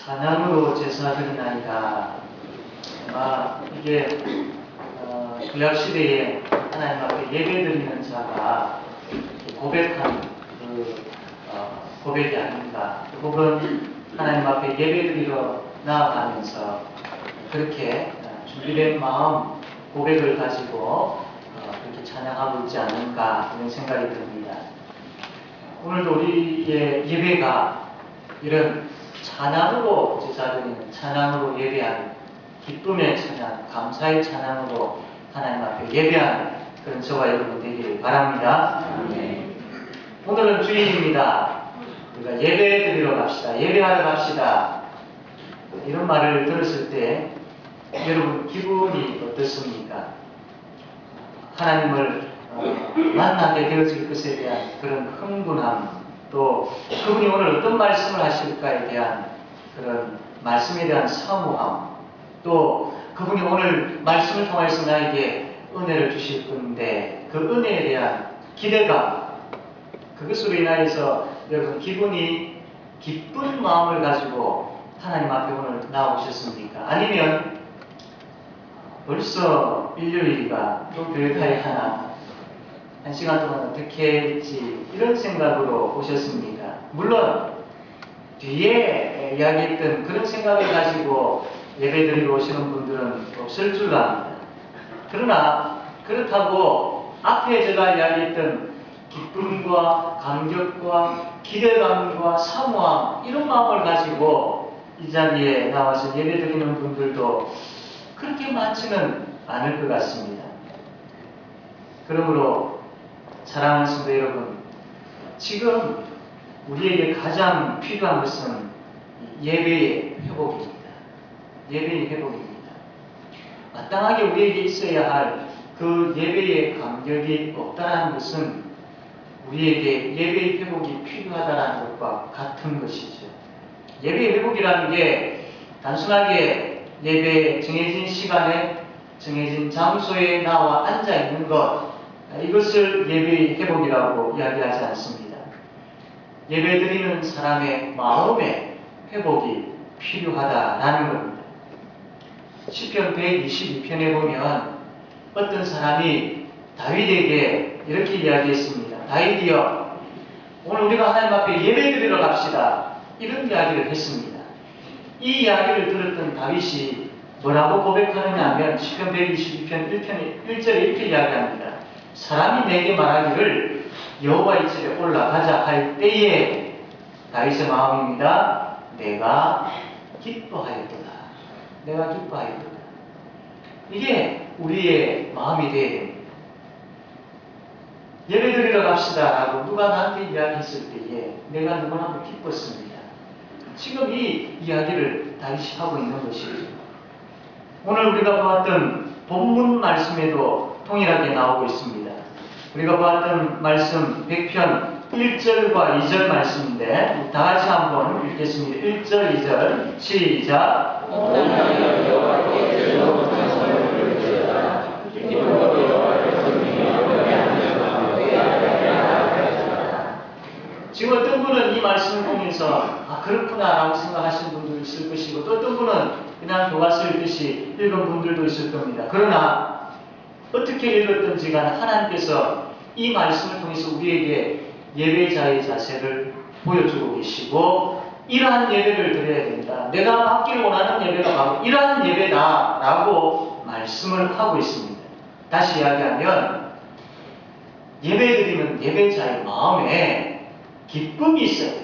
찬양으로 제사드리나이다. 이게 구약 시대에 하나님 앞에 예배드리는 자가 고백한 고백이 아닌가. 혹은 하나님 앞에 예배드리러 나아가면서 그렇게 준비된 마음, 고백을 가지고 그렇게 찬양하고 있지 않은가 이런 생각이 듭니다. 오늘도 우리의 예배가 이런 찬양으로 제사드리는, 찬양으로 예배하는, 기쁨의 찬양, 감사의 찬양으로 하나님 앞에 예배하는 그런 저와 여러분 되기를 바랍니다. 오늘은 주일입니다. 우리가 예배 드리러 갑시다. 예배하러 갑시다. 이런 말을 들었을 때 여러분 기분이 어떻습니까? 하나님을 만나게 되어질 것에 대한 그런 흥분함, 또 그분이 오늘 어떤 말씀을 하실까에 대한 그런 말씀에 대한 사모함, 또 그분이 오늘 말씀을 통해서 나에게 은혜를 주실 건데 그 은혜에 대한 기대감, 그것으로 인하여서 여러분 기분이 기쁜 마음을 가지고 하나님 앞에 오늘 나오셨습니까? 아니면 벌써 일요일이가 또 교회타에 하나 한 시간 동안 어떻게 했지 이런 생각으로 오셨습니까? 물론 뒤에 이야기했던 그런 생각을 가지고 예배드리러 오시는 분들은 없을 줄 압니다. 그러나 그렇다고 앞에 제가 이야기했던 기쁨과 감격과 기대감과 사모함 이런 마음을 가지고 이 자리에 나와서 예배드리는 분들도 그렇게 많지는 않을 것 같습니다. 그러므로 사랑하는 성도 여러분, 지금 우리에게 가장 필요한 것은 예배의 회복입니다. 예배의 회복입니다. 마땅하게 우리에게 있어야 할 그 예배의 감격이 없다는 것은 우리에게 예배의 회복이 필요하다는 것과 같은 것이죠. 예배의 회복이라는 게 단순하게 예배 정해진 시간에 정해진 장소에 나와 앉아 있는 것, 이것을 예배의 회복이라고 이야기하지 않습니다. 예배드리는 사람의 마음의 회복이 필요하다라는 겁니다. 시편 122편에 보면 어떤 사람이 다윗에게 이렇게 이야기했습니다. 다윗이여, 오늘 우리가 하나님 앞에 예배드리러 갑시다. 이런 이야기를 했습니다. 이 이야기를 들었던 다윗이 뭐라고 고백하느냐 하면 시편 122편 1절에 이렇게 이야기합니다. 사람이 내게 말하기를 여호와의 집에 올라가자 할 때에 다윗의 마음입니다. 내가 기뻐하였도다. 내가 기뻐하였도다. 이게 우리의 마음이 되어야 됩니다. 예배드리러 갑시다 라고 누가 나한테 이야기했을 때에 내가 너무나도 기뻤습니다. 지금 이 이야기를 다윗이 하고 있는 것이죠. 오늘 우리가 보았던 본문 말씀에도 동일하게 나오고 있습니다. 우리가 보았던 말씀 100편 1절과 2절 말씀인데 다 같이 한번 읽겠습니다. 1절, 2절 시작. 지금 어떤 분은 이 말씀을 보면서 그렇구나 라고 생각하시는 분도 있을 것이고 또 어떤 분은 그냥 교과서 읽듯이 읽은 분들도 있을 겁니다. 그러나 어떻게 읽었든지 간에 하나님께서 이 말씀을 통해서 우리에게 예배자의 자세를 보여주고 계시고 이러한 예배를 드려야 된다. 내가 받기를 원하는 예배가 바로 이러한 예배다 라고 말씀을 하고 있습니다. 다시 이야기하면 예배드리는 예배자의 마음에 기쁨이 있어요.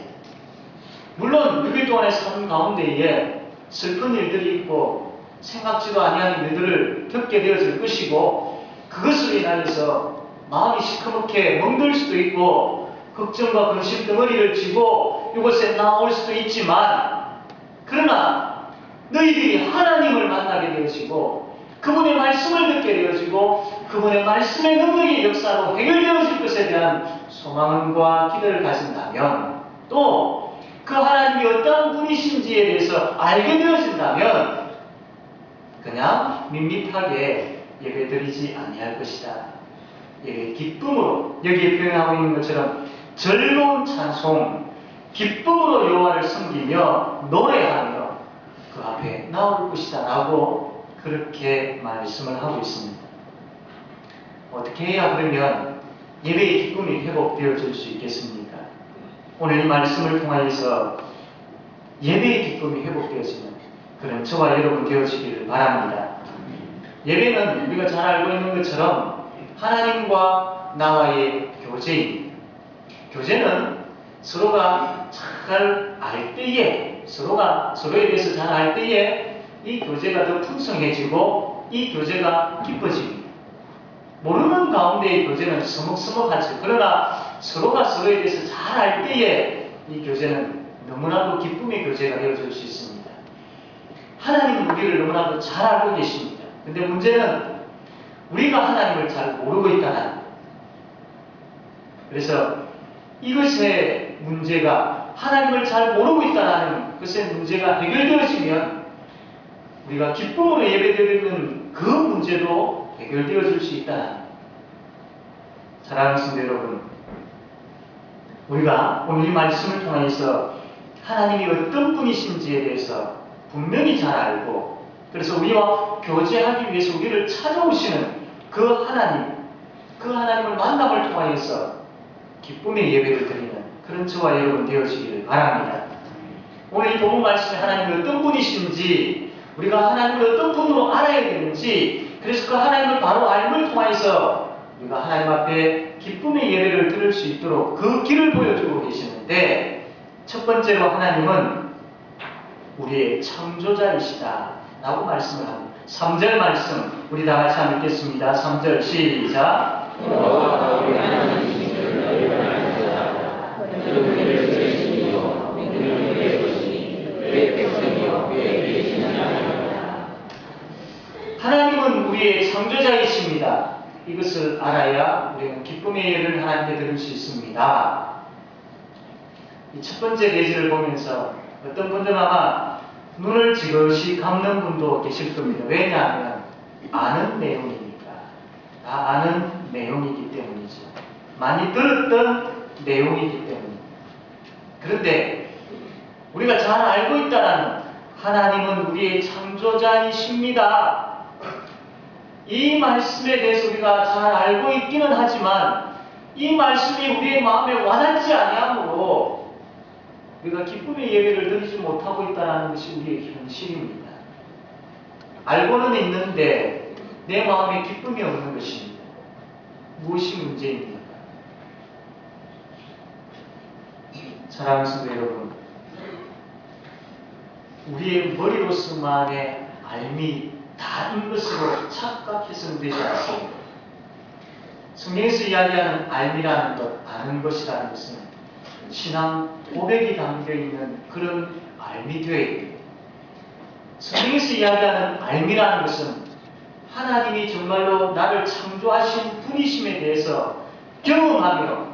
물론 6일 동안의 삶 가운데에 슬픈 일들이 있고 생각지도 아니한 일들을 겪게 되어질 것이고 그것으로 인하여서 마음이 시커멓게 멍들 수도 있고 걱정과 근심 덩어리를 쥐고 이곳에 나올 수도 있지만 그러나 너희들이 하나님을 만나게 되어지고 그분의 말씀을 듣게 되어지고 그분의 말씀의 능력의 역사로 해결되어질 것에 대한 소망과 기대를 가진다면 또 그 하나님이 어떤 분이신지에 대해서 알게 되어진다면 그냥 밋밋하게 예배드리지 아니할 것이다. 예배 기쁨으로 여기에 표현하고 있는 것처럼 즐거운 찬송, 기쁨으로 여호와를 섬기며 노래하며 그 앞에 나올 것이다 라고 그렇게 말씀을 하고 있습니다. 어떻게 해야 그러면 예배의 기쁨이 회복되어질 수 있겠습니까? 오늘 이 말씀을 통하여서 예배의 기쁨이 회복되어지는 그런 저와 여러분 되어지기를 바랍니다. 예배는 우리가 잘 알고 있는 것처럼 하나님과 나와의 교제입니다. 교제는 서로가 잘 알 때에, 서로가 서로에 대해서 잘 알 때에 이 교제가 더 풍성해지고 이 교제가 깊어집니다. 모르는 가운데의 교제는 서먹서먹하죠. 그러나 서로가 서로에 대해서 잘 알 때에 이 교제는 너무나도 기쁨의 교제가 되어질 수 있습니다. 하나님은 우리를 너무나도 잘 알고 계십니다. 근데 문제는 우리가 하나님을 잘 모르고 있다는 거예요. 그래서 이것의 문제가 하나님을 잘 모르고 있다는 것의 문제가 해결되어지면 우리가 기쁨으로 예배드리는 그 문제도 해결되어질 수 있다는 거예요. 사랑하는 성도 여러분, 우리가 오늘 이 말씀을 통해서 하나님이 어떤 분이신지에 대해서 분명히 잘 알고 그래서 우리와 교제하기 위해서 우리를 찾아오시는 그 하나님을 만남을 통하여서 기쁨의 예배를 드리는 그런 저와 여러분 되어지기를 바랍니다. 오늘 이 본문 말씀에 하나님이 어떤 분이신지 우리가 하나님을 어떤 분으로 알아야 되는지 그래서 그 하나님을 바로 알음을 통해서 우리가 하나님 앞에 기쁨의 예배를 드릴 수 있도록 그 길을 보여주고 계시는데 첫 번째로 하나님은 우리의 창조자이시다 라고 말씀을 합니다. 3절 말씀 우리 다 같이 한번 읽겠습니다. 3절 시작. 하나님은 우리의 창조자이십니다. 이것을 알아야 우리는 기쁨의 예를 하나님께 드릴 수 있습니다. 이 첫 번째 예지를 보면서 어떤 분들은 아마 눈을 지그시 감는 분도 계실 겁니다. 왜냐하면 아는 내용이니까. 다 아는 내용이기 때문이죠. 많이 들었던 내용이기 때문입니다. 그런데 우리가 잘 알고 있다는 하나님은 우리의 창조자이십니다. 이 말씀에 대해서 우리가 잘 알고 있기는 하지만 이 말씀이 우리의 마음에 와닿지 아니하므로 우리가 기쁨의 예배를 드리지 못하고 있다는 것이 우리의 현실입니다. 알고는 있는데 내 마음에 기쁨이 없는 것입니다. 무엇이 문제입니까? 사랑하는 성도 여러분, 우리의 머리로서만의 알미 다른 것으로 착각해서는 되지 않습니다. 성경에서 이야기하는 알미라는 것, 아는 것이라는 것은 신앙 고백이 담겨있는 그런 알미되어입니다. 성경에서 이야기하는 알미라는 것은 하나님이 정말로 나를 창조하신 분이심에 대해서 경험하며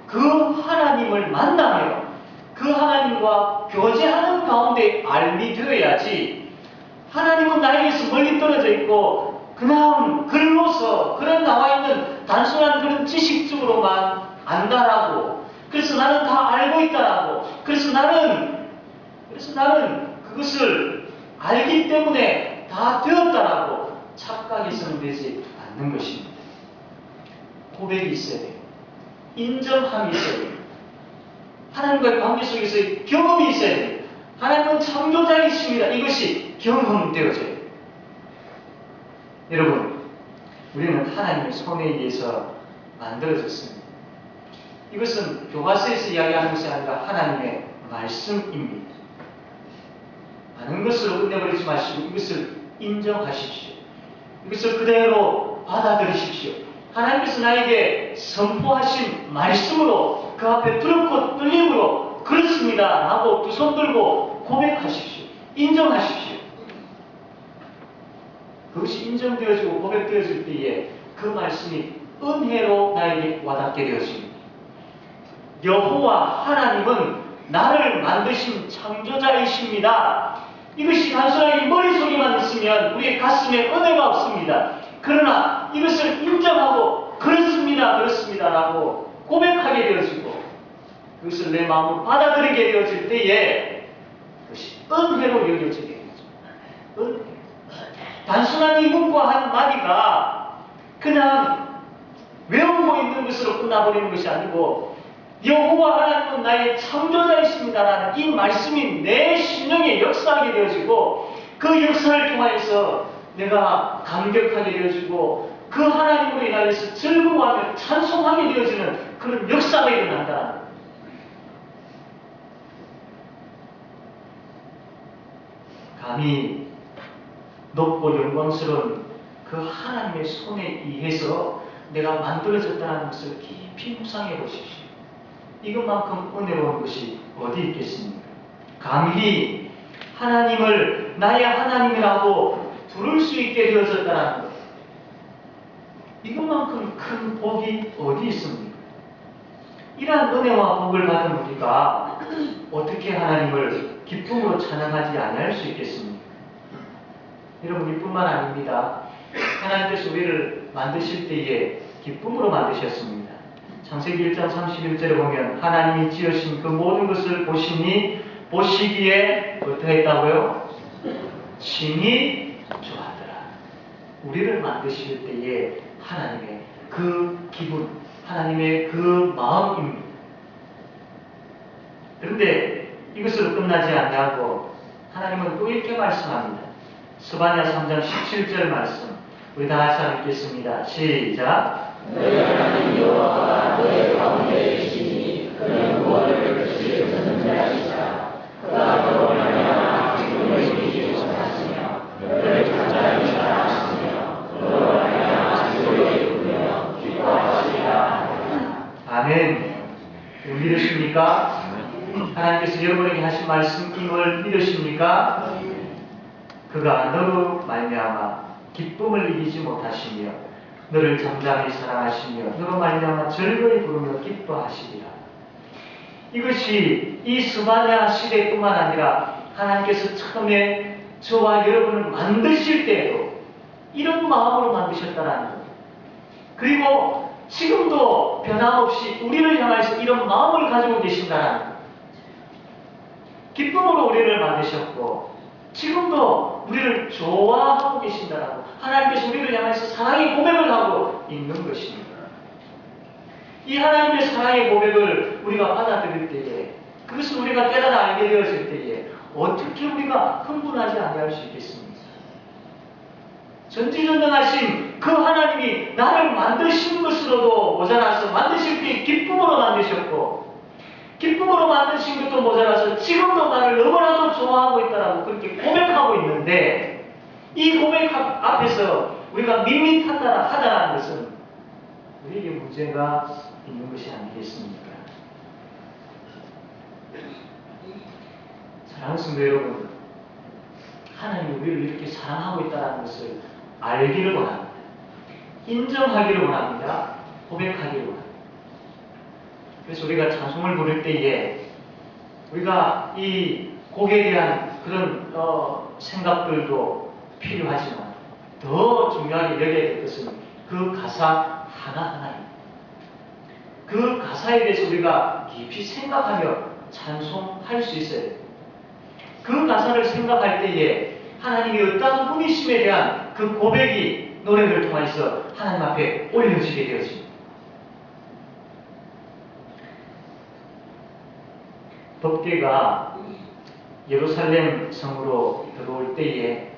그 하나님을 만나며 그 하나님과 교제하는 가운데 알미되어야지 하나님은 나에게서 멀리 떨어져 있고 그냥 글로서 그런 나와 있는 단순한 그런 지식적으로만 안다라고 그래서 나는 다 알고 있다라고 그래서 나는 그것을 알기 때문에 다 되었다라고 착각해서는 되지 않는 것입니다. 고백이 있어야 돼요. 인정함이 있어야 돼요. 하나님과의 관계 속에서의 경험이 있어야 돼요. 하나님은 창조자이십니다. 이것이 경험되어져야 돼요. 여러분, 우리는 하나님의 손에 의해서 만들어졌습니다. 이것은 교과서에서 이야기하는 것이 아니라 하나님의 말씀입니다. 많은 것으로 끝내버리지 마시고 이것을 인정하십시오. 이것을 그대로 받아들이십시오. 하나님께서 나에게 선포하신 말씀으로 그 앞에 두렵고 떨림으로 그렇습니다 하고 두 손 들고 고백하십시오. 인정하십시오. 그것이 인정되어지고 고백되어질 때에 그 말씀이 은혜로 나에게 와닿게 되어집니다. 여호와 하나님은 나를 만드신 창조자이십니다. 이것이 단순하게 머릿속에만 있으면 우리의 가슴에 은혜가 없습니다. 그러나 이것을 인정하고 그렇습니다라고 고백하게 되어지고 그것을 내 마음으로 받아들이게 되어질 때에 그것이 은혜로 여겨지게 되죠. 단순한 이 문과 한마디가 그냥 외우고 있는 것으로 끝나버리는 것이 아니고 여호와 하나님은 나의 창조자이십니다라는 이 말씀이 내 심령에 역사하게 되어지고 그 역사를 통하여서 내가 감격하게 되어지고 그 하나님으로 인하여서 즐거워하며 찬송하게 되어지는 그런 역사가 일어난다는 거예요. 감히 높고 영광스러운 그 하나님의 손에 의해서 내가 만들어졌다는 것을 깊이 묵상해 보십시오. 이것만큼 은혜로운 것이 어디 있겠습니까? 감히 하나님을 나의 하나님이라고 부를 수 있게 되어졌다는 것. 이것만큼 큰 복이 어디 있습니까? 이러한 은혜와 복을 받은 우리가 어떻게 하나님을 기쁨으로 찬양하지 아니할 수 있겠습니까? 여러분, 이뿐만 아닙니다. 하나님께서 우리를 만드실 때에 기쁨으로 만드셨습니다. 창세기 1장 31절에 보면 하나님이 지으신 그 모든 것을 보시기에 어떠했다고요? 친히 좋아하더라. 우리를 만드실 때에 하나님의 그 기분, 하나님의 그 마음입니다. 그런데 이것으로 끝나지 않냐고 하나님은 또 이렇게 말씀합니다. 스바냐 3장 17절 말씀 우리 다 같이 한번 읽겠습니다. 시작. 너희 하나님 여호와가 너희 가운데 계시니 그는 무엇을 주시는 자이시라. 그가 너로 말미암아 기쁨을 이기지 못하시며 너를 잠잠히 사랑하시며 너로 말미암아 기쁨을 이루며 기뻐하시리라. 아멘. 믿으십니까? 하나님께서 여러분에게 하신 말씀임을 믿으십니까? 그가 너로 말미암아 기쁨을 이기지 못하시며 너를 잠잠히 사랑하시며 너로 말미암아 즐거이 부르며 기뻐하시리라. 이것이 이 스바냐 시대뿐만 아니라 하나님께서 처음에 저와 여러분을 만드실 때에도 이런 마음으로 만드셨다는 것. 그리고 지금도 변함없이 우리를 향해서 이런 마음을 가지고 계신다는 것. 기쁨으로 우리를 만드셨고 지금도 우리를 좋아하고 계신다라고 하나님께서 우리를 향해서 사랑의 고백을 하고 있는 것입니다. 이 하나님의 사랑의 고백을 우리가 받아들일 때에 그것을 우리가 깨달아 알게 되었을 때에 어떻게 우리가 흥분하지 아니할 수 있겠습니까? 전지전능하신 그 하나님이 나를 만드신 것으로도 모자라서 만드실 때 기쁨으로 만드셨고 기쁨으로 만드신 것도 모자라서 지금도 나를 너무나도 좋아하고 있다라고 그렇게 고백하고 있는데 이 고백 앞에서 우리가 밋밋하다는 것은 우리에게 문제가 있는 것이 아니겠습니까? 사랑하는 성도 여러분, 하나님이 우리를 이렇게 사랑하고 있다는 것을 알기를 원합니다. 인정하기를 원합니다. 고백하기를 원합니다. 그래서 우리가 찬송을 부를 때에 우리가 이 곡에 대한 그런 생각들도 필요하지만 더 중요하게 여겨야 될 것은 그 가사 하나하나입니다. 그 가사에 대해서 우리가 깊이 생각하며 찬송할 수 있어야 돼요. 그 가사를 생각할 때에 하나님이 어떠한 분이심에 대한 그 고백이 노래를 통해서 하나님 앞에 올려지게 되어집니다. 덕계가 예루살렘 성으로 들어올 때에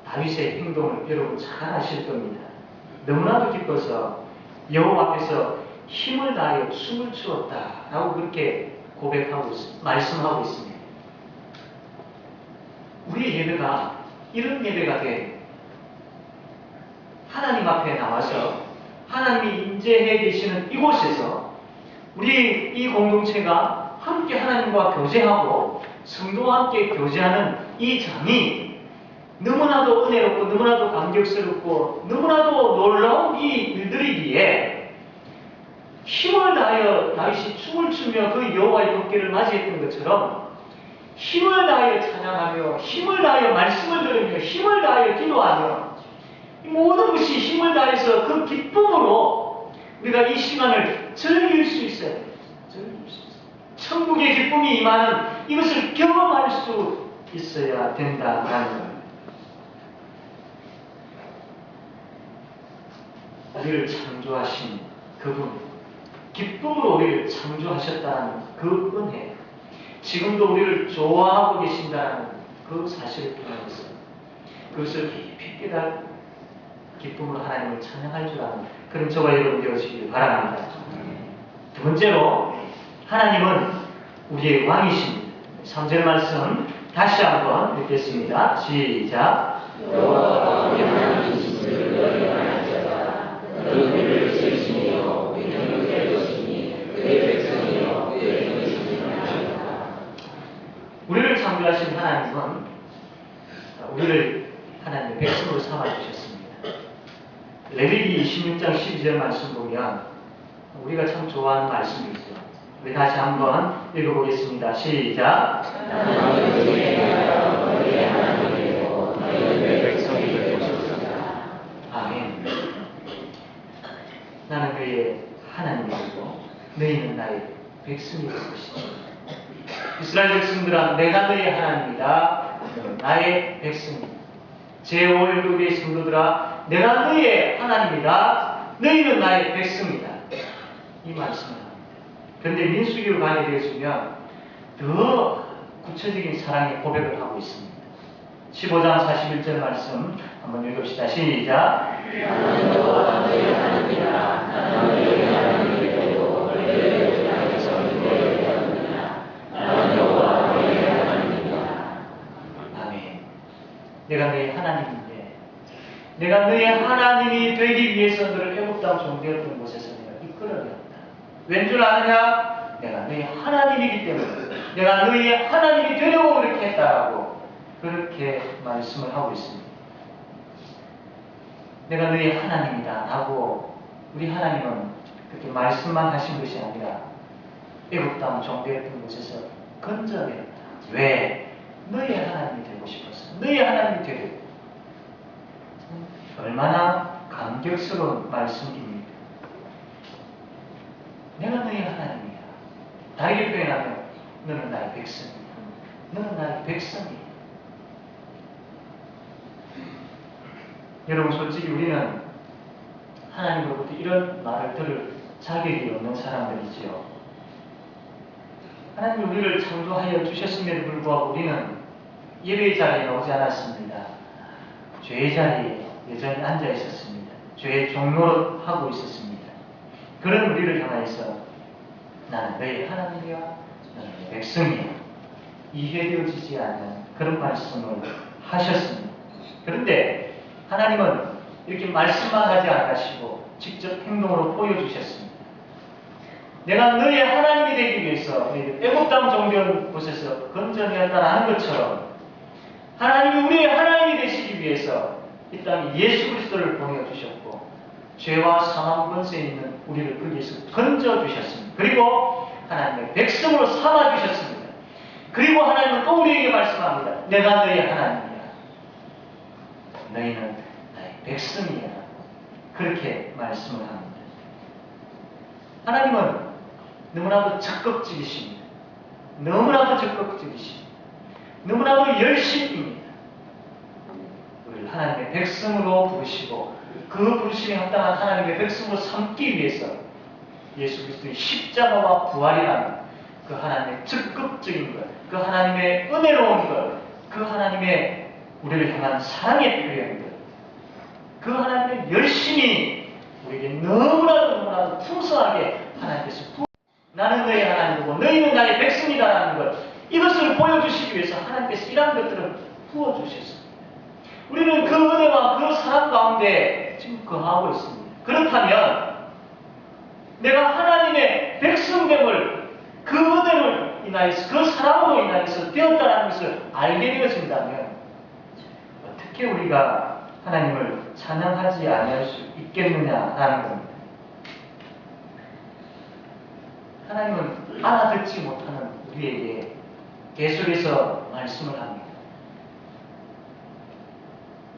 다윗의 행동을 여러분 잘 아실 겁니다. 너무나도 기뻐서 여호와 앞에서 힘을 다하여 춤을 추었다라고 그렇게 고백하고 말씀하고 있습니다. 우리의 예배가 이런 예배가 돼 하나님 앞에 나와서 하나님이 임재해 계시는 이곳에서 우리 이 공동체가 함께 하나님과 교제하고 성도와 함께 교제하는 이 장이 너무나도 은혜롭고 너무나도 감격스럽고 너무나도 놀라운 이 일들이기에 힘을 다하여 다윗이 춤을 추며 그 여호와의 덕계를 맞이했던 것처럼 힘을 다하여 찬양하며 힘을 다하여 말씀을 들으며 힘을 다하여 기도하며 이 모든 것이 힘을 다해서 그 기쁨으로 우리가 이 시간을 즐길 수 있어야 돼요. 즐길 수 있어요. 천국의 기쁨이 임하는 이것을 경험할 수 있어야 된다는 겁니다. 우리를 창조하신 그분, 기쁨으로 우리를 창조하셨다는 그 은혜, 지금도 우리를 좋아하고 계신다는 그 사실을 통해서 그것을 깊이 깨닫 기쁨으로 하나님을 찬양할 줄 아는 그런 저와 여러분 되어지길 바랍니다. 두 번째로 하나님은 우리의 왕이십니다. 3절 말씀 다시 한번 읽겠습니다. 시작. 여호와가 우리 하나님이시니 너희 하나님이시다. 너희 우리를 지으시니요 우리는 그의 것이니 그의 백성이요 그의 종이시니 하나님이다. 우리를 창조하신 하나님은 우리를 하나님의 백성으로 삼아주셨습니다. 레위기 26장 12절 말씀 보면 우리가 참 좋아하는 말씀이죠. 우리 다시 한번 읽어보겠습니다. 시작. 나는 그의 나라와 너희의 하나님이고 너희는 내 백성이 될 것이다. 아멘. 나는 그의 하나님이고 너희는 나의 백성이 될 것이다. 이스라엘 백성들아, 내가 너희 하나님이다. 너는 나의 백성이다. 제5일교회의 성도들아, 내가 너희의 하나님이다. 너희는 나의 백성이다. 이 말씀을 합니다. 그런데 민수기로 가게 되어지면 더 구체적인 사랑의 고백을 하고 있습니다. 15장 41절 말씀 한번 읽읍시다. 시작. 나는 여호와 너희의 하나님이라. 나는 너희의 하나님이 되고 너희의 땅에서 너희를 되었느니라. 나는 여호와 너희의 하나님이다. 아멘. 내가 너희 하나님인데, 내가 너희 하나님이 되기 위해서 너를 애굽 땅 종되었던 곳에서 내가 이끌어내었다. 왠 줄 아느냐? 내가 너희 하나님이기 때문에, 내가 너희 하나님이 되려고 그렇게 했다라고 그렇게 말씀을 하고 있습니다. 내가 너희 하나님이다 라고 우리 하나님은 그렇게 말씀만 하신 것이 아니라 애굽 땅 종되었던 곳에서 건져내었다. 왜? 너희 하나님이 되고 싶었어. 너희 하나님이 되고. 얼마나 감격스러운 말씀입니다. 내가 너희 하나님이야. 다르게 표현하면 너는 나의 백성이야. 너는 나의 백성이야. 여러분, 솔직히 우리는 하나님으로부터 이런 말을 들을 자격이 없는 사람들이지요. 하나님이 우리를 창조하여 주셨음에도 불구하고 우리는 예배의 자리에 오지 않았습니다. 죄의 자리에 여전히 앉아 있었습니다. 죄의 종로를 하고 있었습니다. 그런 우리를 향하여서 나는 너희 하나님이야, 나는 너희 백성이야, 이해되어지지 않는 그런 말씀을 하셨습니다. 그런데 하나님은 이렇게 말씀만 하지 않으시고 직접 행동으로 보여주셨습니다. 내가 너희 하나님이 되기 위해서 애굽 땅 종된 곳에서 건져내었다는 것처럼 하나님이 우리의 하나님이 되시기 위해서 이 땅에 예수 그리스도를 보내주셨고 죄와 사망 권세에 있는 우리를 거기에서 건져주셨습니다. 그리고 하나님의 백성으로 삼아주셨습니다. 그리고 하나님은 또 우리에게 말씀합니다. 내가 너희 하나님이야. 너희는 나의 백성이야. 그렇게 말씀을 합니다. 하나님은 너무나도 적극적이십니다. 너무나도 적극적이십니다. 너무나도 열심입니다. 우리를 하나님의 백성으로 부르시고 그 부르심에 합당한 하나님의 백성으로 삼기 위해서 예수 그리스도의 십자가와 부활이라는 그 하나님의 적극적인 것, 그 하나님의 은혜로운 것, 그 하나님의 우리를 향한 사랑의 표현 것, 그 하나님의 열심히 우리에게 너무나도 풍성하게 하나님께서 나는 너희 하나님이고 너희는 나의 백성이다라는 것, 이것을 보여주시기 위해서 하나님께서 이러한 것들을 부어주셨습니다. 우리는 그 은혜와 그 사랑 가운데 지금 거하고 있습니다. 그렇다면 내가 하나님의 백성됨을 그 은혜를 인하여서 그 사랑으로 인하여서 되었다는 것을 알게 되어진다면 어떻게 우리가 하나님을 찬양하지 않을 수 있겠느냐라는 겁니다. 하나님은 알아듣지 못하는 우리에게 계속해서 말씀을 합니다.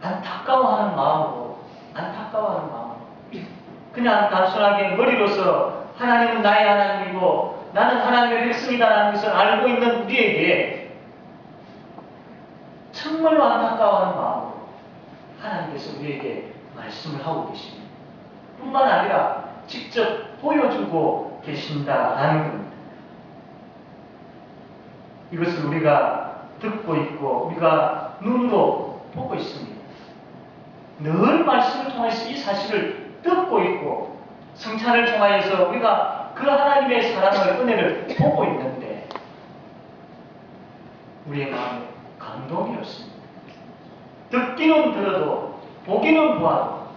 안타까워하는 마음으로 그냥 단순하게 머리로서 하나님은 나의 하나님이고 나는 하나님의 백성이다라는 것을 알고 있는 우리에게 정말로 안타까워하는 마음으로 하나님께서 우리에게 말씀을 하고 계십니다. 뿐만 아니라 직접 보여주고 계신다라는 겁니다. 이것을 우리가 듣고 있고 우리가 눈으로 보고 있습니다. 늘 말씀을 통해서 이 사실을 듣고 있고 성찬을 통하여서 우리가 그 하나님의 사랑을 은혜를 보고 있는데 우리의 마음에 감동이 없습니다. 듣기는 들어도 보기는 보아도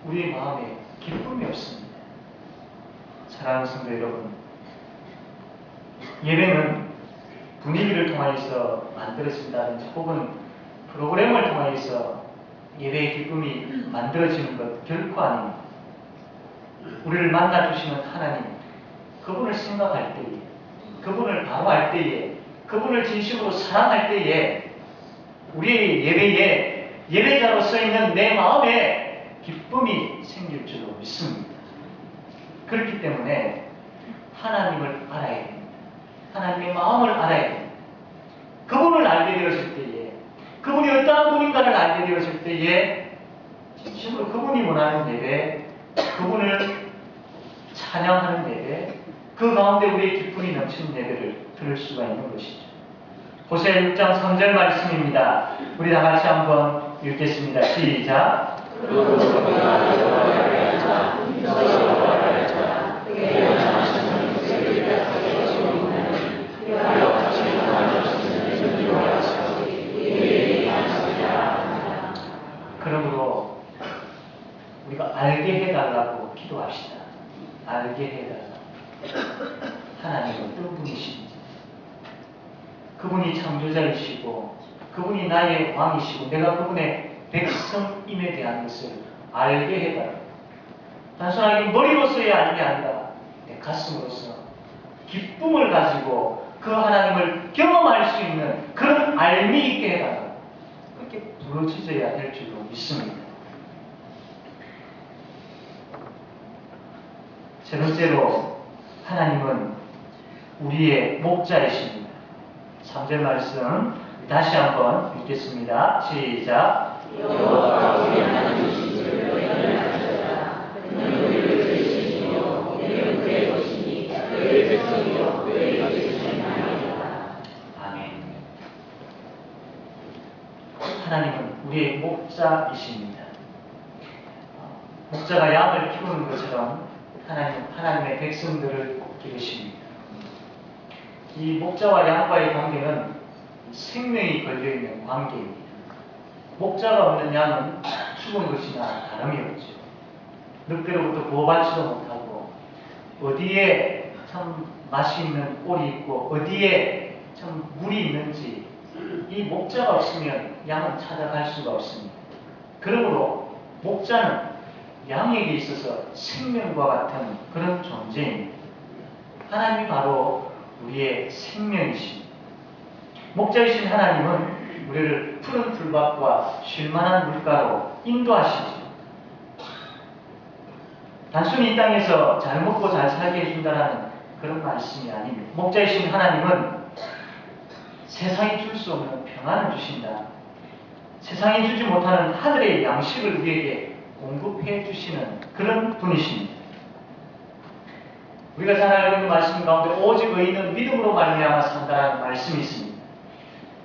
우리의 마음에 기쁨이 없습니다. 사랑하는 성도 여러분, 예배는 분위기를 통하여서 만들어진다든지 혹은 프로그램을 통하여서 예배의 기쁨이 만들어지는 것 결코 아닙니다. 우리를 만나주시는 하나님, 그분을 생각할 때에, 그분을 바로할 때에, 그분을 진심으로 사랑할 때에 우리의 예배에 예배자로 서 있는 내 마음에 기쁨이 생길 줄로 믿습니다. 그렇기 때문에 하나님을 알아야 됩니다. 하나님의 마음을 알아야 됩니다. 그분을 알게 되었을 때에, 그분이 어떠한 분인가를 알게 되었을 때에 진심으로 그분이 원하는 예배, 그분을 찬양하는 예배, 그 가운데 우리의 기쁨이 넘치는 예배를 들을 수가 있는 것이죠. 호세아 6장 3절 말씀입니다. 우리 다 같이 한번 읽겠습니다. 시작. 그러므로 우리가 알게 해달라고 기도합시다. 알게 해달라. 하나님은 어떤 분이신지, 그분이 창조자이시고 그분이 나의 왕이시고 내가 그분의 백성임에 대한 것을 알게 해달라. 단순하게 머리로서의 알게 아니라 내 가슴으로서 기쁨을 가지고 그 하나님을 경험할 수 있는 그런 알미 있게 해달라. 그렇게 부르짖어야 될 줄로 믿습니다. 세 번째로 하나님은 우리의 목자이십니다. 3절 말씀 다시 한번 읽겠습니다. 시작. 여호와가 우리 하나님이시니 너희는 아시라. 그는 우리를 지으시며 우리는 그의 것이니 그의 백성이요 그의 이웃이시니 아니라. 아멘. 하나님은 우리의 목자이십니다. 목자가 양을 키우는 것처럼 하나님의 백성들을 기르십니다. 이 목자와 양과의 관계는 생명이 걸려있는 관계입니다. 목자가 없는 양은 죽은 것이나 다름이 없죠. 늑대로부터 보호받지도 못하고 어디에 참 맛이 있는 꼴이 있고 어디에 참 물이 있는지 이 목자가 없으면 양은 찾아갈 수가 없습니다. 그러므로 목자는 양에게 있어서 생명과 같은 그런 존재입니다. 하나님이 바로 우리의 생명이십니다. 목자이신 하나님은 우리를 푸른 풀밭과 쉴만한 물가로 인도하시죠. 단순히 이 땅에서 잘 먹고 잘 살게 해준다는 그런 말씀이 아닙니다. 목자이신 하나님은 세상이 줄 수 없는 평안을 주신다. 세상이 주지 못하는 하늘의 양식을 우리에게 공급해 주시는 그런 분이십니다. 우리가 잘 알고 있는 말씀 가운데 오직 의인은 믿음으로 말미암아 산다라는 말씀이 있습니다.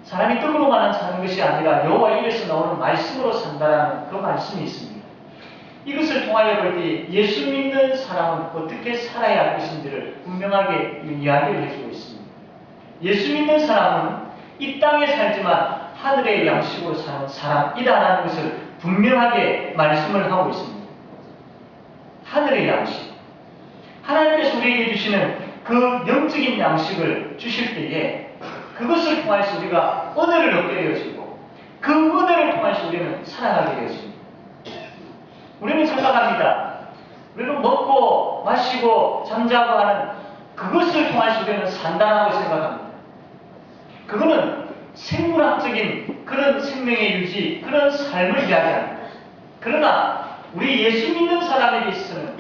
사람이 떡으로만 사는 것이 아니라 여호와 입에서 나오는 말씀으로 산다라는 그 말씀이 있습니다. 이것을 통하여 볼 때 예수 믿는 사람은 어떻게 살아야 할 것인지를 분명하게 이야기를 해주고 있습니다. 예수 믿는 사람은 이 땅에 살지만 하늘의 양식으로 사는 사람이다라는 것을 분명하게 말씀을 하고 있습니다. 하늘의 양식. 하나님께서 우리에게 주시는 그 영적인 양식을 주실 때에 그것을 통해서 우리가 은혜를 얻게 되어지고 그 은혜를 통해서 우리는 살아가게 되어집니다. 우리는 생각합니다. 우리는 먹고 마시고 잠자고 하는 그것을 통해서 우리는 산다라고 생각합니다. 그거는 생물학적인 그런 생명의 유지, 그런 삶을 이야기합니다. 그러나 우리 예수 믿는 사람에게 있어서는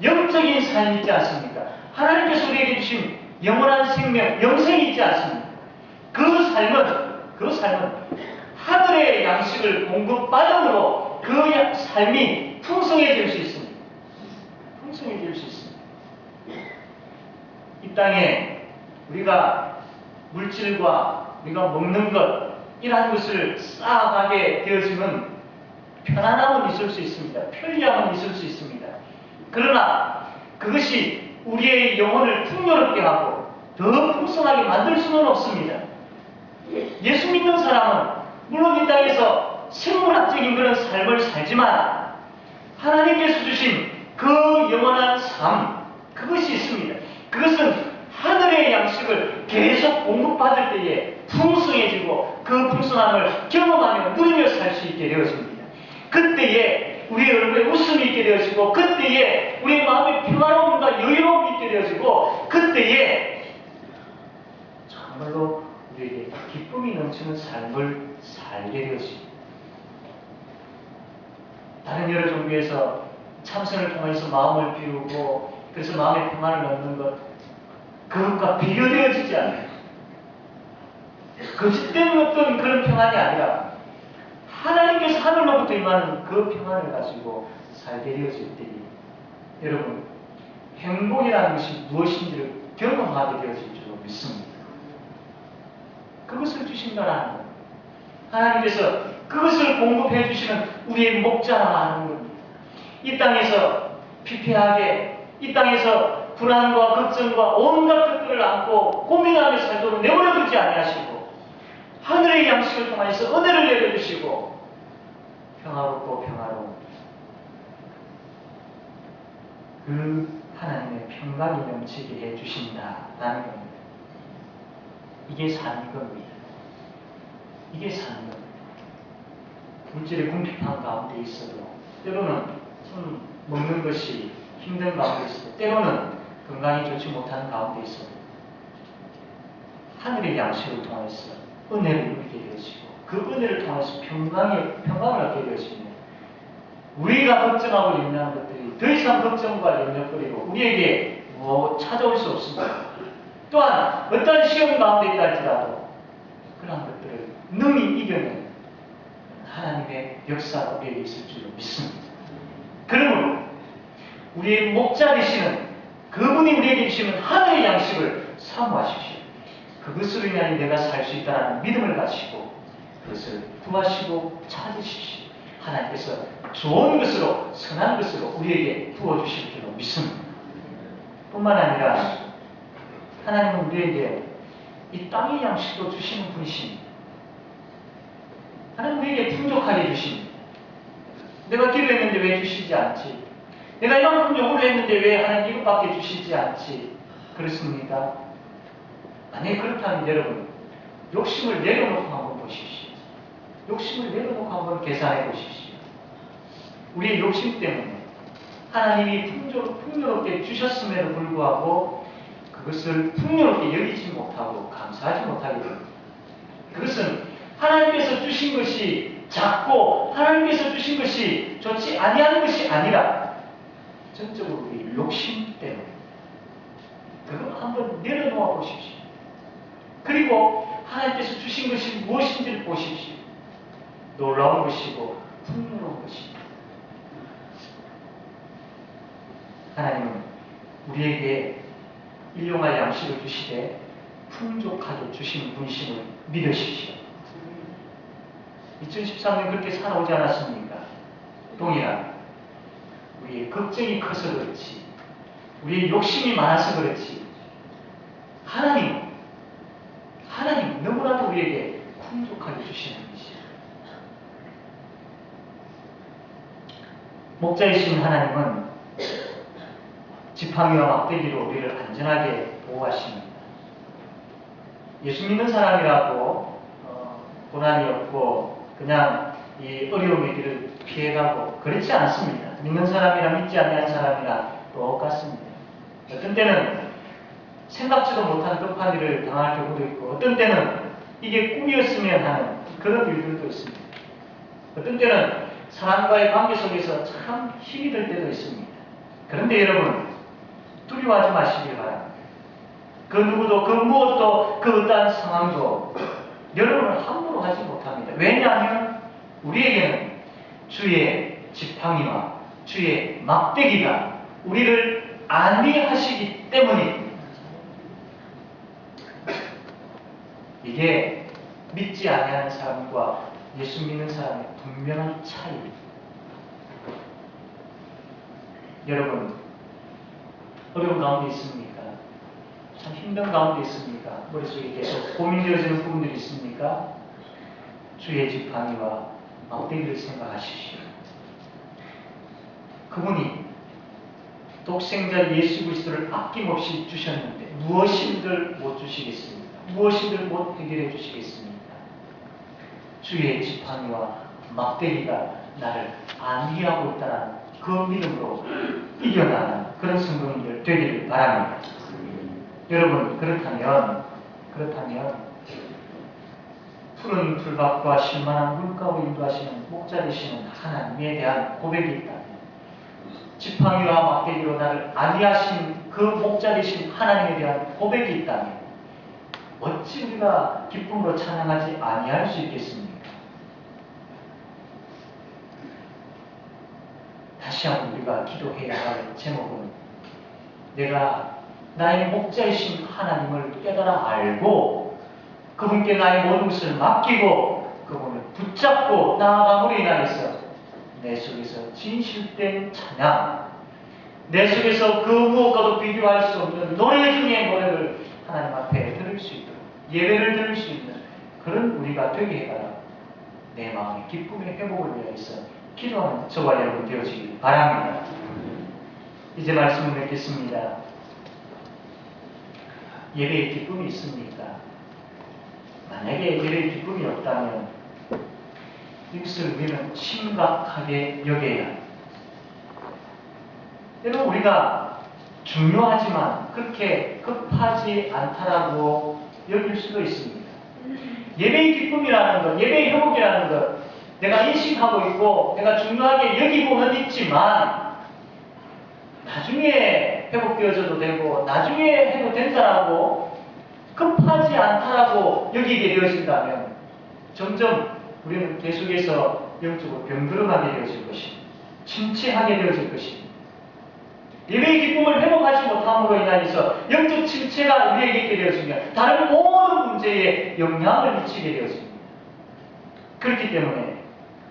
영적인 삶이 있지 않습니까? 하나님께서 우리에게 주신 영원한 생명, 영생이 있지 않습니까? 그 삶은 하늘의 양식을 공급받음으로 그 그 삶이 풍성해질 수 있습니다. 풍성해질 수 있습니다. 이 땅에 우리가 물질과 우리가 먹는 것, 이러한 것을 쌓아가게 되어지면 편안함은 있을 수 있습니다. 편리함은 있을 수 있습니다. 그러나 그것이 우리의 영혼을 풍요롭게 하고 더 풍성하게 만들 수는 없습니다. 예수 믿는 사람은 물론 이 땅에서 생물학적인 그런 삶을 살지만 하나님께서 주신 그 영원한 삶, 그것이 있습니다. 그것은 하늘의 양식을 계속 공급받을 때에 풍성해지고 그 풍성함을 경험하며 누리며 살 수 있게 되어집니다. 그때에 우리의 얼굴에 웃음이 있게 되어지고, 그때에 우리의 마음에 평화로움과 여유로움이 있게 되어지고, 그때에 정말로 우리에게 기쁨이 넘치는 삶을 살게 되어집니다. 다른 여러 종교에서 참선을 통해서 마음을 비우고 그래서 마음의 평안을 얻는 것, 그것과 비교되어지지 않아요. 거짓된 어떤 그런 평안이 아니라 하나님께서 하늘로부터 임하는 그 평안을 가지고 살게 되어질 때에 여러분, 행복이라는 것이 무엇인지를 경험하게 되어질 줄로 믿습니다. 그것을 주신다라는 것, 하나님께서 그것을 공급해 주시는 우리의 목자라는 겁니다. 이 땅에서 피폐하게, 이 땅에서 불안과 걱정과 온갖 것들을 안고 고민하며 살도록 내버려두지 아니하시고 하늘의 양식을 통해서 은혜를 내려주시고 평화롭고 평화로운 그 하나님의 평강이 넘치게 해주신다라는 겁니다. 이게 삶인 겁니다. 이게 삶인 겁니다. 물질의 궁핍한 가운데 있어도 때로는 좀 먹는 것이 힘든 가운데 있어도 때로는 건강이 좋지 못하는 가운데 있어도 하늘의 양식을 통해서 은혜를 얻게 되어지고 그 은혜를 통해서 평강을 얻게 되어집니다. 우리가 걱정하고 염려하는 것들이 더 이상 걱정과 염려거리고 우리에게 찾아올 수 없습니다. 또한 어떤 시험 가운데 있다 할지라도 그러한 것들을 능히 이겨내는 하나님의 역사가 우리에게 있을 줄로 믿습니다. 그러므로 우리의 목자 되시는 그분이 우리에게 주시는 하늘의 양식을 사모하십시오. 그것으로 인하여 내가 살 수 있다는 믿음을 가지고 그것을 구하시고 찾으십시오. 하나님께서 좋은 것으로, 선한 것으로 우리에게 부어주실 줄로 믿습니다. 뿐만 아니라 하나님은 우리에게 이 땅의 양식도 주시는 분이십니다. 하나님 우리에게 풍족하게 주십니다. 내가 기도했는데 왜 주시지 않지? 내가 이만큼 요구를 했는데 왜 하나님 이것밖에 주시지 않지? 그렇습니까? 만약에 그렇다면 여러분, 욕심을 내려놓고 한번 보십시오. 욕심을 내려놓고 한번 계산해 보십시오. 우리의 욕심 때문에 하나님이 풍요롭게 주셨음에도 불구하고 그것을 풍요롭게 여기지 못하고 감사하지 못하게 됩니다. 그것은 하나님께서 주신 것이 작고 하나님께서 주신 것이 좋지 아니한 것이 아니라 전적으로 우리 욕심 때문에 그걸 한번 내려놓아 보십시오. 그리고 하나님께서 주신 것이 무엇인지를 보십시오. 놀라운 것이고 풍요로운 것입니다. 하나님은 우리에게 일용할 양식을 주시되 풍족하게 주시는 분이심을 믿으십시오. 2013년 그렇게 살아오지 않았습니까? 동일한 우리의 걱정이 커서 그렇지, 우리의 욕심이 많아서 그렇지, 하나님 너무나도 우리에게 풍족하게 주시는 분이시죠. 목자이신 하나님은 지팡이와 막대기로 우리를 안전하게 보호하십니다. 예수 믿는 사람이라고 고난이 없고 그냥 이 어려움의 길을 피해가고 그렇지 않습니다. 믿는 사람이나 믿지 않는 사람이나 똑같습니다. 어떤 때는 생각지도 못한 급한 일을 당할 경우도 있고 어떤 때는 이게 꿈이었으면 하는 그런 일들도 있습니다. 어떤 때는 사람과의 관계 속에서 참 힘이 들 때도 있습니다. 그런데 여러분 두려워하지 마시길 바랍니다. 그 누구도 그 무엇도 그 어떠한 상황도 여러분을 함부로 하지 못합니다. 왜냐하면 우리에게는 주의 지팡이와 주의 막대기가 우리를 안위하시기 때문입니다. 이게 믿지 아니하는 사람과 예수 믿는 사람의 분명한 차이입니다. 여러분, 어려운 가운데 있습니까? 참 힘든 가운데 있습니까? 머릿속에 계속 고민되어지는 부분들이 있습니까? 주의 지팡이와 막대기를 생각하십시오. 그분이 독생자 예수 그리스도를 아낌없이 주셨는데 무엇인들 못 주시겠습니까? 무엇인들 못 해결해 주시겠습니까? 주의 지팡이와 막대기가 나를 안위하고 있다는 그 믿음으로 이겨나가는 그런 성도님들 되기를 바랍니다. 여러분, 그렇다면 푸른 풀밭과 실만한 물가로 인도하시는 목자 되시는 하나님에 대한 고백이 있다면, 지팡이와 막대기로 나를 안위하신 그 목자 되신 하나님에 대한 고백이 있다면 어찌 우리가 기쁨으로 찬양하지 아니할 수 있겠습니까? 다시 한번 우리가 기도해야 할 제목은, 내가 나의 목자이신 하나님을 깨달아 알고 그분께 나의 모든 것을 맡기고 그분을 붙잡고 나아감으로 인하여서 내 속에서 진실된 찬양, 내 속에서 그 무엇과도 비교할 수 없는 노래 중의 노래를 하나님 앞에 들을 수 있도록, 예배를 들을 수 있는 그런 우리가 되게 해달라. 내 마음의 기쁨의 회복을 위해서 기도하는 저와 여러분 되어지길 바랍니다. 이제 말씀을 맺겠습니다. 예배의 기쁨이 있습니까? 만약에 예배의 기쁨이 없다면 이것을 우리는 심각하게 여겨야 합니다. 여러분, 우리가 중요하지만 그렇게 급하지 않다라고 여길 수도 있습니다. 예배의 기쁨이라는 것, 예배의 회복이라는 것, 내가 인식하고 있고 내가 중요하게 여기고는 있지만 나중에 회복되어져도 되고 나중에 해도 된다라고 급하지 않다라고 여기게 되어진다면 점점 우리는 계속해서 영적으로 병들어가게 되어질 것입니다. 침체하게 되어질 것입니다. 예배의 기쁨을 회복하지 못함으로 인하여서 영적 침체가 우리에게 있게 되어지면 다른 모든 문제에 영향을 미치게 되어집니다. 그렇기 때문에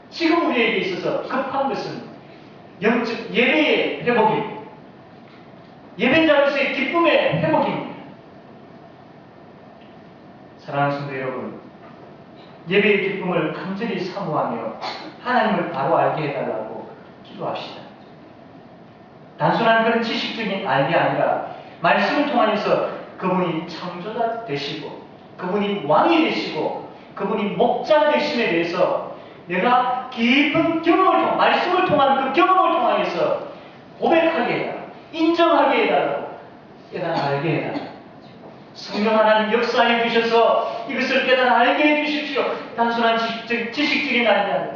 지금 우리에게 있어서 급한 것은 영적 예배의 회복입니다. 예배자로서의 기쁨의 회복입니다. 사랑하는 성도 여러분, 예배의 기쁨을 간절히 사모하며 하나님을 바로 알게 해달라고 기도합시다. 단순한 그런 지식적인 알게 아니라 말씀을 통하여서 그분이 창조자 되시고 그분이 왕이 되시고 그분이 목자 되심에 대해서 내가 깊은 경험을 통해 말씀을 통한 그 경험을 통하여서 고백하게 해달라, 인정하게 해달라고, 깨달아 알게 해달라. 성령 하나님 역사해 주셔서 이것을 깨달아 알게 해 주십시오. 단순한 지식적인 아니라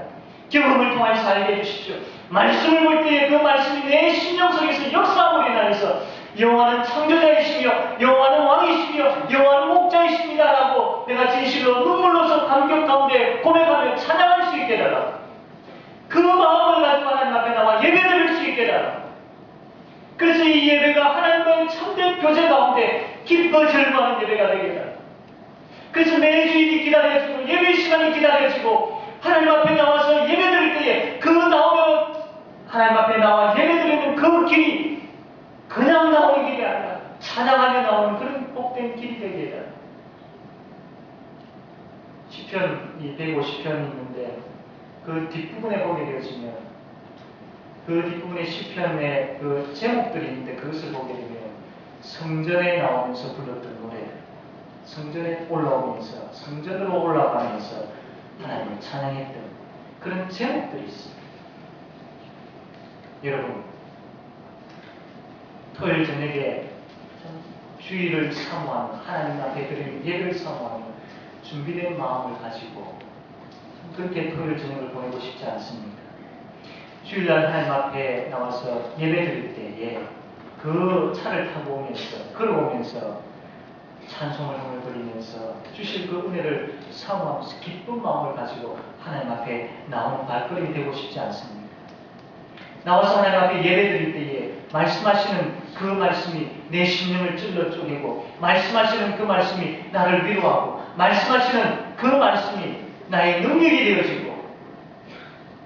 경험을 통해서 알게 해 주십시오. 말씀을 볼 때에 그 말씀이 내 심령 속에서 역사함으로 인하여서 여호와는 창조자이시며 여호와는 왕이시며 여호와는 목자이십니다라고 내가 진실로 눈물로서 감격 가운데 고백하며 찬양할 수 있게 해달라. 그 마음을 가지고 하나님 앞에 나와 예배드릴 수 있게 해달라. 그래서 이 예배가 하나님과의 참된 교제 가운데 기뻐 절망하는 예배가 되게 해달라. 그래서 매주일이 기다려지고 예배 시간이 기다려지고 하나님 앞에 나와서 예배드릴 때에 그 나오면 하나님 앞에 나와 예배드리는 그 길이 그냥 나오는 길이 아니라 찬양하며 나오는 그런 복된 길이 되게 해달라. 시편 150편이 있는데 그 뒷부분에 보게 되어지면 그 뒷부분에 시편의 그 제목들이 있는데 그것을 보게 되면 성전에 나오면서 불렀던 노래, 성전에 올라오면서 성전으로 올라가면서 하나님을 찬양했던 그런 제목들이 있습니다. 여러분, 토요일 저녁에 주일을 사모하는 하나님 앞에 드리는 예배를 사모하는 준비된 마음을 가지고 그렇게 토요일 저녁을 보내고 싶지 않습니다. 주일날 하나님 앞에 나와서 예배 드릴 때에 그 차를 타고 오면서 걸어오면서 찬송을 흥얼거리면서 주실 그 은혜를 사모하면서 기쁜 마음을 가지고 하나님 앞에 나오는 발걸음이 되고 싶지 않습니까? 나와서 하나님 앞에 예배드릴 때에 말씀하시는 그 말씀이 내 심령을 찔러 쪼개고, 말씀하시는 그 말씀이 나를 위로하고, 말씀하시는 그 말씀이 나의 능력이 되어지고,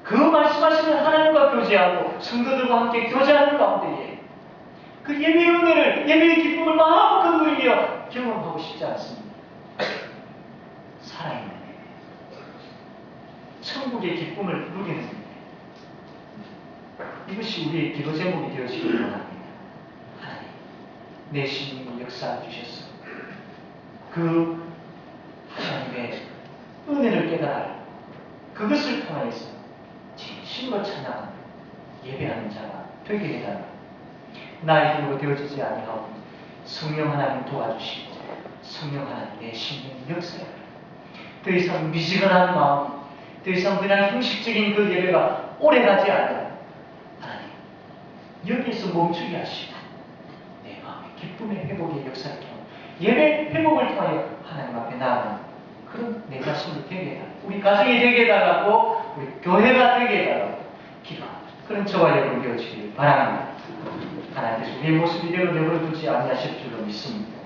그 말씀하시는 하나님과 교제하고 성도들과 함께 교제하는 가운데에 그 예배의 은혜를, 예배의 기쁨을 마음껏 누리며 경험하고 싶지 않습니다. 살아있는 예배, 천국의 기쁨을 누리는 예배, 이것이 우리의 기도 제목이 되어지기를 원합니다. 하나님, 내 심령을 역사해 주셔서 그 하나님의 은혜를 깨달아 그것을 통하여서 진심으로 찬양하는 예배하는 자가 되게 해달라. 나의 힘으로 되어지지 아니하고 성령 하나님 도와주시고 성령 하나님 내 심령 역사에 더 이상 미지근한 마음, 더 이상 그냥 형식적인 그 예배가 오래가지 않아 하나님 여기에서 멈추게 하시고 내 마음의 기쁨의 회복의 역사를 통해 예배 회복을 통하여 하나님 앞에 나아가는 그런 내 자신이 되게 해달라. 우리 가정이 되게 해달라고, 우리 교회가 되게 해달라고 기도하는 그런 저와 여러분 되어지기를 바랍니다. 하나님께서 우리의 모습 이대로 내버려두지 아니하실 줄로 믿습니다.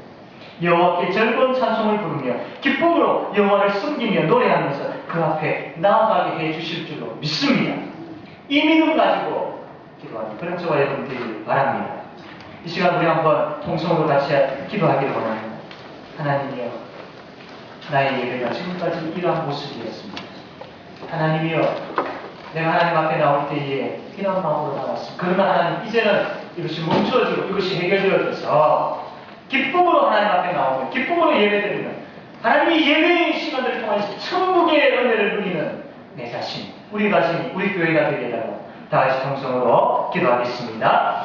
여호와께 즐거운 찬송을 부르며 기쁨으로 여호와를 섬기며 노래하면서 그 앞에 나아가게 해 주실 줄로 믿습니다. 이 믿음 가지고 기도하는 그런 저와 여러분 되기를 바랍니다. 이 시간 우리 한번 통성으로 같이 기도하기를 원합니다. 하나님이여, 나의 예배가 지금까지 이러한 모습이었습니다. 하나님이여, 내가 하나님 앞에 나올 때에 이런 마음으로 나왔습니다. 그러나 하나님, 이제는 이것이 멈춰지고 이것이 해결되어져서 기쁨으로 하나님 앞에 나오면, 기쁨으로 예배드리는 하나님이 예배의 시간들을 통해서 천국의 은혜를 누리는 내 자신, 우리 가정이, 우리 교회가 되게 해달라고 다 같이 통성으로 기도하겠습니다.